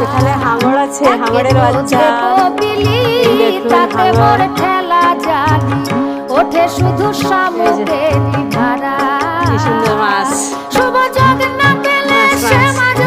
এখানে হাঙর আছে, হাঙরের বাচ্চা ঠেলা জানি ওঠে শুধু সামুদ্রেরই ধারা। কি সুন্দর মাছ, শুভ যোগ না পেলে সে মাঝে